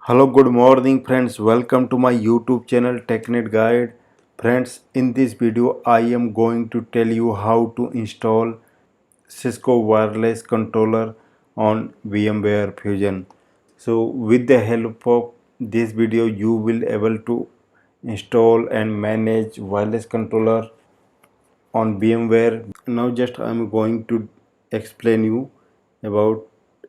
Hello, good morning friends. Welcome to my YouTube channel TechNet Guide. Friends, in this video I am going to tell you how to install Cisco wireless controller on VMware Fusion. So with the help of this video you will able to install and manage wireless controller on VMware. Now just I am going to explain you about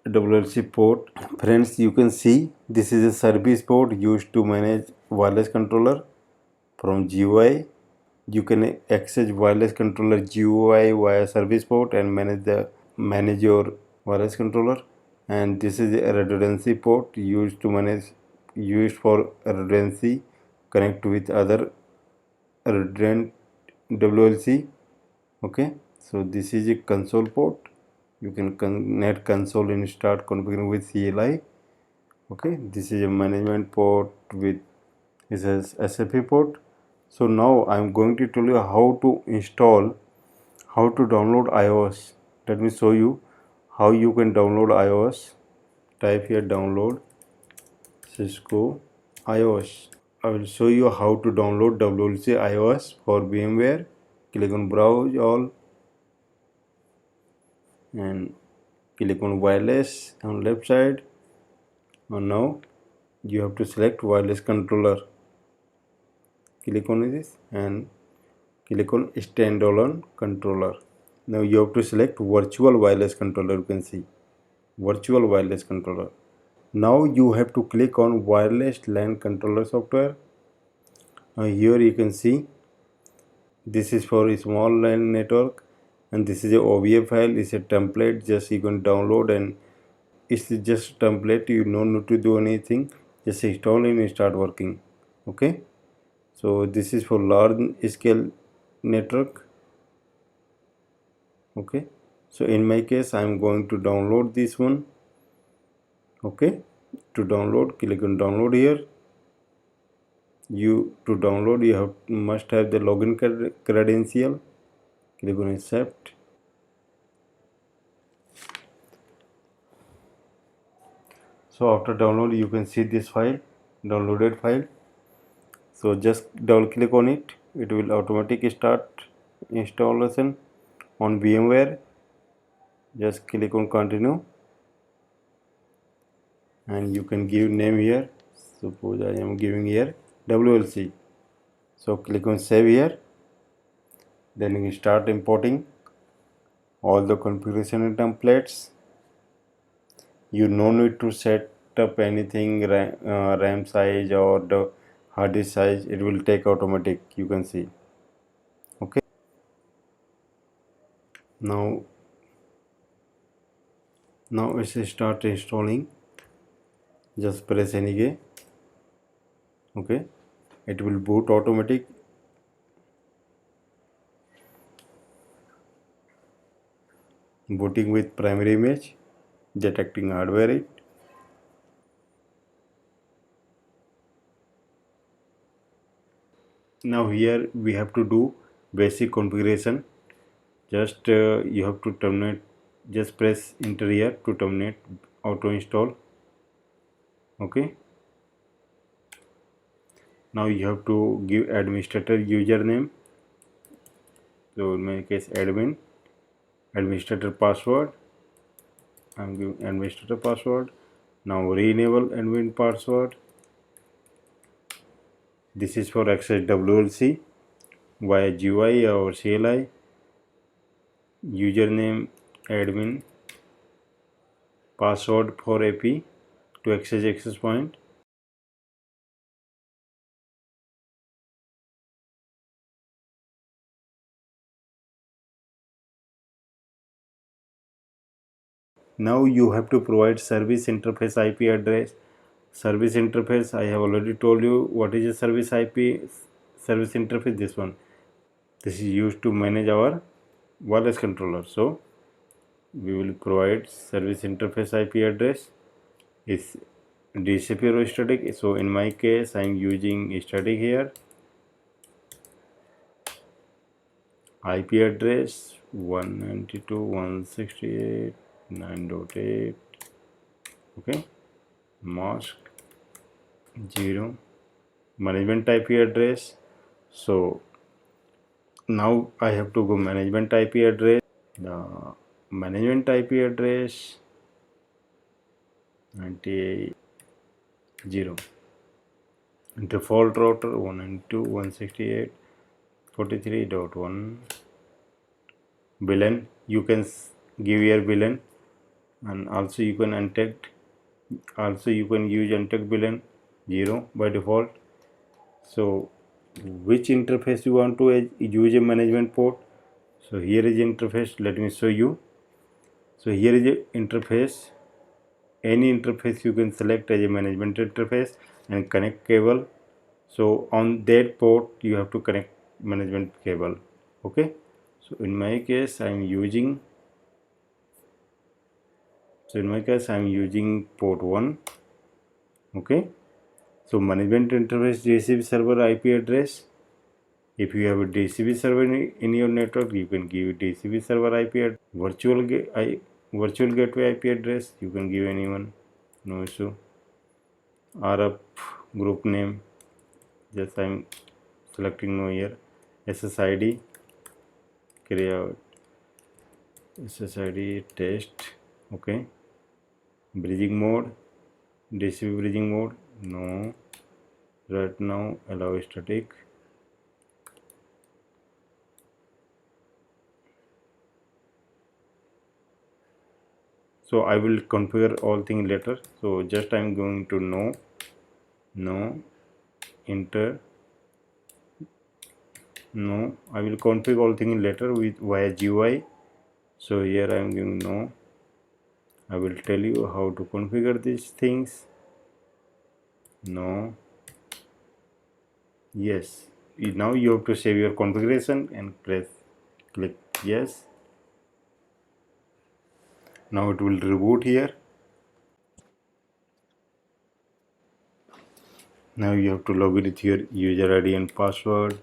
WLC port. Friends, you can see this is a service port used to manage wireless controller from GUI. You can access wireless controller GUI via service port and manage your wireless controller. And this is a redundancy port used for redundancy connect with other redundant WLC. Okay, so this is a console port. You can connect console and start configuring with CLI. Okay, this is a management port with this is SFP port. So now I'm going to tell you how to download iOS. Let me show you how you can download iOS. Type here download Cisco iOS. I will show you how to download WLC iOS for VMware. Click on browse all and click on wireless on left side. And now you have to select wireless controller. Click on this and click on standalone controller. Now you have to select virtual wireless controller. You can see virtual wireless controller. Now you have to click on wireless LAN controller software. Now here you can see this is for a small LAN network and this is a OVA file. It's a template, just you can download, and it's just template. You don't need to do anything, just install it and start working. Okay, so this is for large scale network. Okay, so in my case I'm going to download this one. Okay, to download, click on download here. You to download you must have the login credential. Click on accept. So after download you can see this file, downloaded file. So just double click on it, it will automatically start installation on VMware. Just click on continue and you can give name here. Suppose I am giving here WLC. So click on save here. Then you start importing all the configuration and templates. You no need to set up anything, RAM size or the hard disk size. It will take automatic, you can see. Okay, now it's start installing. Just press any key. Okay, it will boot automatic. Booting with primary image, detecting hardware it. Now here we have to do basic configuration. Just you have to terminate, just press enter here to terminate auto install. Okay, now you have to give administrator username. So in my case admin, administrator password. I'm giving administrator password. Now re-enable admin password. This is for access WLC via GUI or CLI. Username admin, password for AP to access point. Now you have to provide service interface IP address. Service interface, I have already told you what is a service IP. Service interface, this one, this is used to manage our wireless controller. So we will provide service interface IP address is DHCP or static. So in my case I am using static here. IP address 192.168.9.8. okay, mask 0 management IP address. So now I have to go management IP address. The management IP address 98.0 default router 192.168.43.1 VLAN. You can give your VLAN, and also you can untagged, also you can use untagged VLAN 0 by default. So which interface you want to use a management port? So here is interface. Let me show you. So here is a interface. Any interface you can select as a management interface and connect cable. So on that port you have to connect management cable. Okay, so in my case I'm using port 1. Okay, so management interface DHCP server IP address. If you have a DHCP server in your network, you can give DHCP server IP address. Virtual gateway IP address, you can give anyone, no issue. RF group name, just I'm selecting no here. SSID, create SSID test. Okay, bridging mode, DHCP bridging mode, no. Right now allow static. So I will configure all things later. So just I'm going to no, enter, no. I will configure all things later with via GUI. So here I am giving no. I will tell you how to configure these things. No, yes. Now you have to save your configuration and click yes. Now it will reboot here. Now you have to log in with your user ID and password.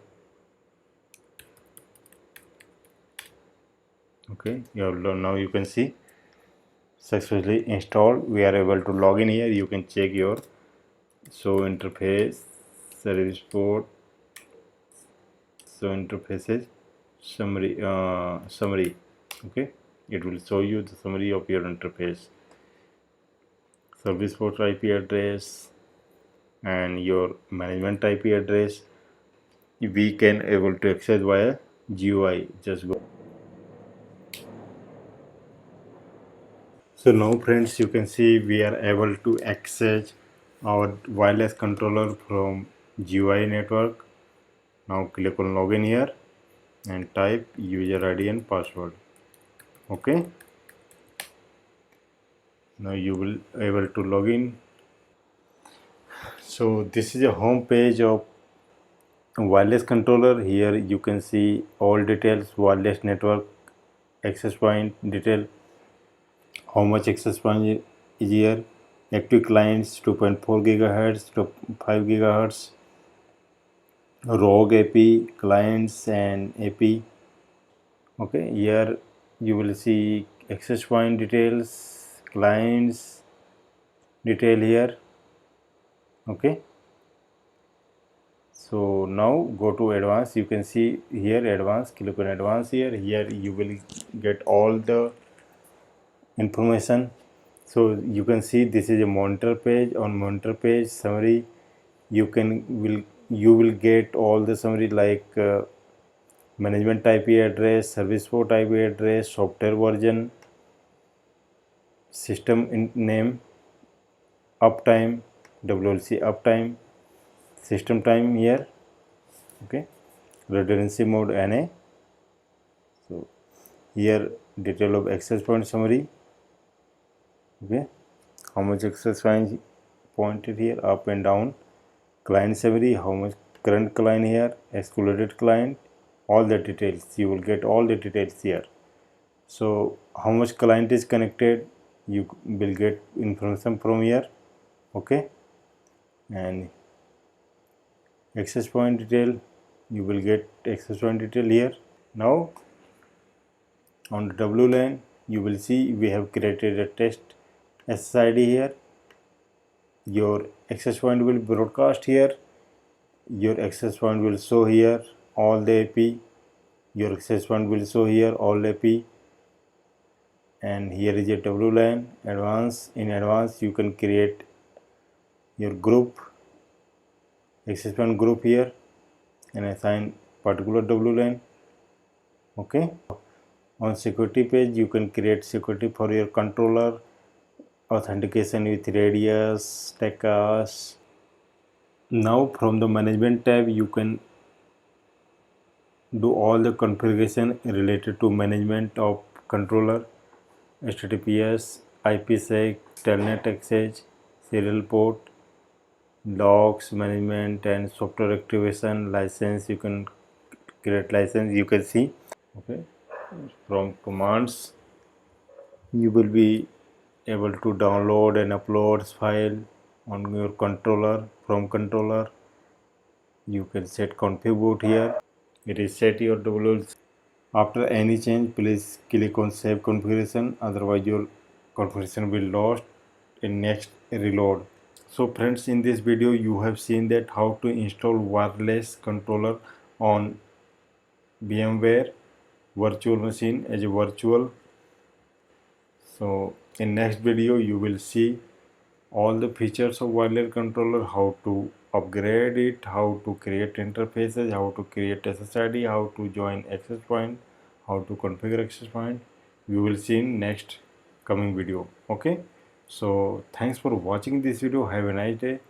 Okay, now you can see successfully installed. We are able to log in here. You can check your show interface, service port, show interfaces, summary. Okay, it will show you the summary of your interface, service port IP address and your management IP address. We can able to access via GUI. Just go. So now friends, you can see we are able to access our wireless controller from GUI network. Now click on login here and type user ID and password. Okay, now you will able to log in. So this is a home page of wireless controller. Here you can see all details, wireless network, access point detail, how much access point is here, active clients 2.4 gigahertz to 5 gigahertz, rogue AP clients and AP. Okay, here you will see access point details, clients detail here. Okay, so now go to advanced. You can see here advanced, click on advanced here. Here you will get all the information. So you can see this is a monitor page. On monitor page summary, you will get all the summary like management IP address, service port IP address, software version, system name, uptime, WLC uptime, system time here. Okay, redundancy mode NA. So here detail of access point summary. Okay, how much access pointed here, up and down, client summary, how much current client here, excluded client, all the details. You will get all the details here. So how much client is connected, you will get information from here. Okay, and access point detail, you will get access point detail here. Now on the WLAN, you will see we have created a test SSID here. your access point will broadcast here, your access point will show here all the AP, your access point will show here all AP, and here is a WLAN advanced. In advanced you can create your group, access point group here, and assign particular WLAN. Okay, on security page you can create security for your controller, authentication with Radius, TechCast. Now from the management tab you can do all the configuration related to management of controller, HTTPS, IPsec, telnet access, serial port, logs management, and software activation. License, you can create license, you can see. Okay, from commands you will be able to download and upload file on your controller. From controller you can set config boot here. It is set your WLC. After any change, please click on save configuration, otherwise your configuration will lost in next reload. So friends, in this video you have seen that how to install wireless controller on VMware virtual machine as a virtual. So in next video you will see all the features of wireless controller, how to upgrade it, how to create interfaces, how to create SSID, how to join access point, how to configure access point. We will see in next coming video. Okay, so thanks for watching this video. Have a nice day.